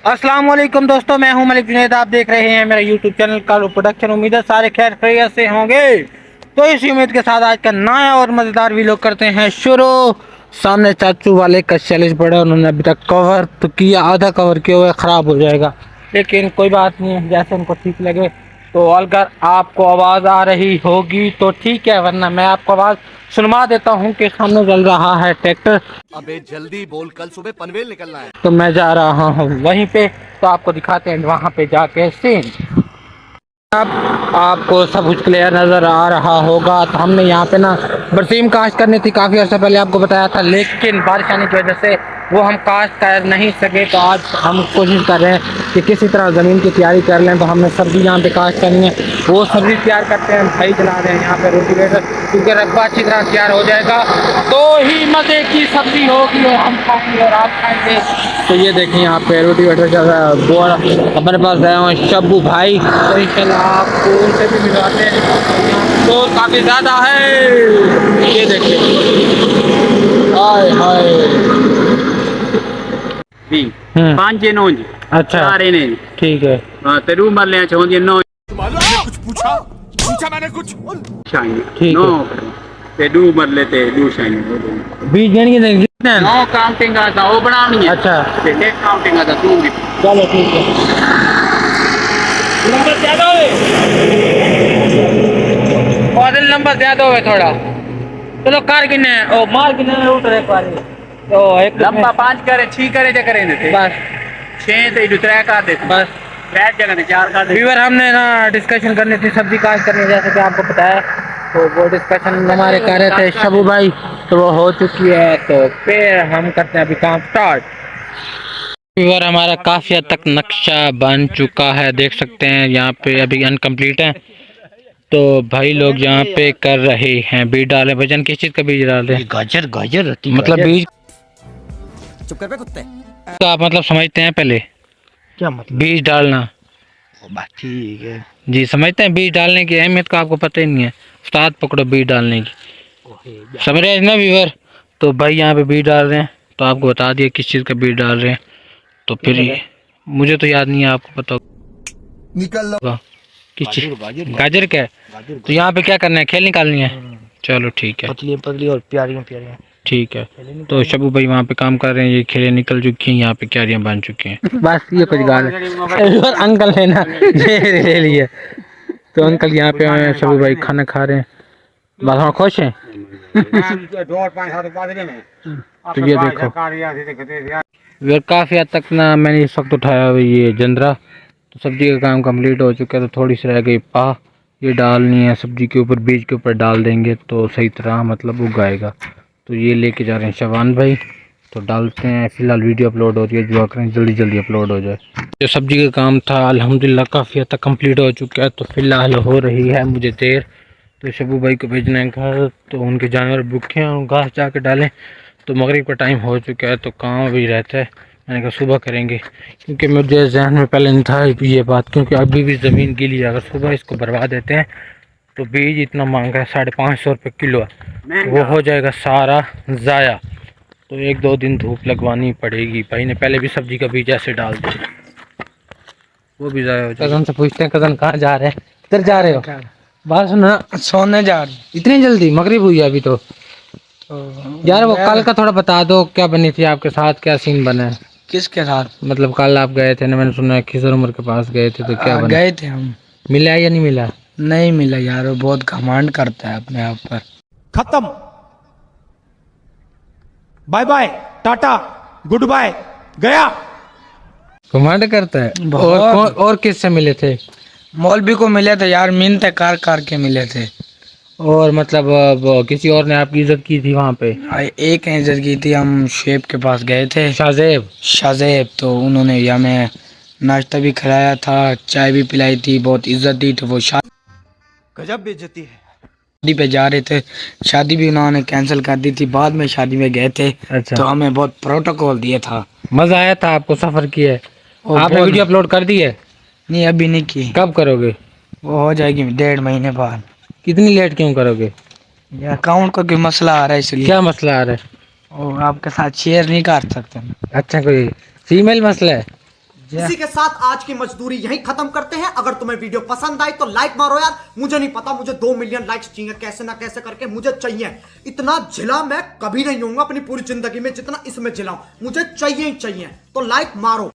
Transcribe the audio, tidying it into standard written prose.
अस्सलाम वालेकुम दोस्तों, मैं हूं मलिक जुनैद। आप देख रहे हैं मेरा यूट्यूब चैनल कालू प्रोडक्शन। उम्मीद है सारे खैर खैरियत से होंगे। तो इसी उम्मीद के साथ आज का नया और मज़ेदार वीडियो करते हैं शुरू। सामने चाचू वाले का चैलेंज पड़ा, उन्होंने अभी तक कवर तो किया, आधा कवर किया हुआ ख़राब हो जाएगा, लेकिन कोई बात नहीं, जैसे उनको ठीक लगे। तो अगर आपको आवाज़ आ रही होगी तो ठीक है, वरना मैं आपको आवाज़ सुनवा देता हूँ कि सामने चल रहा है ट्रैक्टर। अबे जल्दी बोल, कल सुबह पनवेल निकलना है। तो मैं जा रहा हूँ वहीं पे, तो आपको दिखाते हैं वहाँ पे जाके सीन। अब आपको सब कुछ क्लियर नज़र आ रहा होगा। तो हमने यहाँ पे ना बरसीम काश्त करनी थी, काफ़ी अर्से पहले आपको बताया था, लेकिन बारिश आने की वजह से वो हम काश्त कर नहीं सके। तो आज हम कोशिश कर रहे हैं कि किसी तरह ज़मीन की तैयारी कर लें। तो हमने सब्ज़ी यहाँ पे काश्त करनी है, वो सब्ज़ी तैयार करते हैं। भाई चला रहे हैं यहाँ पे रोटीवेटर, क्योंकि रकबा अच्छी तरह तैयार हो जाएगा तो ही मज़े की सब्ज़ी होगी और हम खाएंगे और आप खाएंगे। तो ये देखिए यहाँ पे रोटीवेटर चल रहा है। बोरा हमारे पास आए हुए शब्बू भाई, तो इंशाल्लाह आपको उनसे भी मिलवाते हैं। तो काफ़ी ज़्यादा है, ये देखिए। हाय हाय भी पांच जे नौ जी। अच्छा सारे ने ठीक है। हाँ ते रू मरले छोंदी नौ कुछ पूछा मैंने कुछ। शाइन ठीक नौ है। ते दू मरले ते दू शाइन बीज गणी के कितने? नौ काउंटिंग आता वो बनानी है। अच्छा ते एक काउंटिंग आता तू भी चलो ठीक है। नंबर ज्यादा होवे, कौन नंबर ज्यादा होवे थोड़ा। चलो कार किन्ने ओ मार किन्ने उठ रहे पारी। तो एक लंबा पांच करे छी करे जे करे ने बस छह ते दूसरा कर दे बस। बैठ जगह ने चार कर दे। व्यूअर, हमने ना डिस्कशन करनी थी, सब्जी काश करनी, जैसे कि आपको पता है। तो वो डिस्कशन हमारे कर रहे थे शबू भाई, तो वो हो चुकी है। तो फिर हम करते हैं अभी काम स्टार्ट। व्यूअर, हमारा काफ़ी हद तक नक्शा बन चुका है, देख सकते हैं। यहाँ पे अभी अनकम्प्लीट है। तो भाई लोग यहाँ पे कर रहे हैं बीज डाले। वजन किस चीज़ का बीज डाल रहे हैं? गाजर गाजर रहती मतलब बीज चुप कर बे कुत्ते। का आप मतलब समझते हैं पहले? क्या मतलब? बीज डालना बात ठीक है। जी समझते हैं। बीज डालने की अहमियत का आपको पता ही नहीं है। उस्ताद पकड़ो बीज डालने की, समझ रहे हैं ना व्यूअर? तो भाई यहाँ पे बीज डाल रहे हैं, तो आपको बता दिया किस चीज़ का बीज डाल रहे हैं। तो फिर मुझे तो याद नहीं है, आपको पता निकल होगा किस चीज़। गाजर का है। तो यहाँ पे क्या करना है, खेल निकालनी है। चलो ठीक है, पतली पतली और प्यारी प्यारी। ठीक है। तो शबू भाई वहाँ पे काम कर रहे हैं, ये खेले निकल चुकी हैं, यहाँ पे क्यारियाँ बन चुकी हैं। बस ये कुछ गाल है। और अंकल है ना, ये ले लिए। तो अंकल यहाँ पे शबू भाई खाना खा रहे हैं, बस हम खुश हैं। तो ये देखो यार, काफ़ी हद तक ना मैंने इस वक्त उठाया हुआ ये जंदरा। तो सब्जी का काम कंप्लीट हो चुका है। तो थोड़ी सी रह गई पा, ये डालनी है सब्जी के ऊपर, बीज के ऊपर डाल देंगे तो सही तरह मतलब उगाएगा। तो ये लेके जा रहे हैं शबान भाई, तो डालते हैं। फिलहाल वीडियो अपलोड हो रही है, दुआ करें जल्दी जल्दी अपलोड हो जाए। जो सब्जी का काम था अल्हम्दुलिल्लाह काफ़ी हद तक कंप्लीट हो चुका है। तो फिलहाल हो रही है मुझे देर, तो शबू भाई को भेजना है घर। तो उनके जानवर भूखे हैं, घास जाके डालें। तो मगरिब का टाइम हो चुका है, तो काम भी रहता है। मैंने कहा सुबह करेंगे, क्योंकि मुझे जहन में पहले नहीं था ये बात, क्योंकि अभी भी ज़मीन गीली है। अगर सुबह इसको बर्बा देते हैं तो बीज इतना महंगा है, 550 रुपये किलो है, वो हो जाएगा सारा ज़ाया। तो एक दो दिन धूप लगवानी पड़ेगी। भाई ने पहले भी सब्जी का बीज ऐसे डाल दिया, वो भी ज़ाया हो जाएगा। कज़न से पूछते हैं, कज़न कहाँ जा रहे हैं, किधर जा रहे हो? बात सुना, सोने जा रहे। इतनी जल्दी? मगरिब हुई है अभी तो यार वो कल का थोड़ा बता दो, क्या बनी थी आपके साथ, क्या सीन बना है? किसके साथ? मतलब कल आप गए थे ना, मैंने सुना है खिजर उमर के पास गए थे, तो क्या बना? गए थे हम। मिला या नहीं मिला? नहीं मिला यार, वो बहुत घमंड करता है अपने आप पर। खत्म, bye bye tata goodbye, गया। घमंड करता है। और किससे मिले थे? मौलवी को मिले थे यार, मिन्नतें कर के मिले थे। और मतलब वो किसी और ने आपकी इज्जत की थी वहाँ पे? एक ने इज्जत की थी। हम शेब के पास गए थे, शाजेब। तो उन्होंने हमें नाश्ता भी खिलाया था, चाय भी पिलाई थी, बहुत इज्जत दी। तो वो गजब बेइज्जती है। शादी पे जा रहे थे, शादी भी उन्होंने कैंसिल कर दी थी। बाद में शादी में गए थे। अच्छा। तो हमें बहुत प्रोटोकॉल दिया था। मज़ा आया था आपको? सफ़र किया है आपने? वीडियो अपलोड कर दी है? नहीं अभी नहीं की। कब करोगे? वो हो जाएगी 1.5 महीने बाद। कितनी लेट क्यों करोगे? यार अकाउंट का कोई मसला आ रहा है इसलिए। क्या मसला आ रहा है? और आपके साथ शेयर नहीं कर सकते। अच्छा, कोई फीमेल मसला है? इसी के साथ आज की मजदूरी यहीं खत्म करते हैं। अगर तुम्हें वीडियो पसंद आई तो लाइक मारो यार। मुझे नहीं पता, मुझे 2 मिलियन लाइक्स चाहिए, कैसे ना कैसे करके मुझे चाहिए। इतना झिला मैं कभी नहीं होऊंगा अपनी पूरी जिंदगी में जितना इसमें झिलाऊं, मुझे चाहिए ही चाहिए। तो लाइक मारो।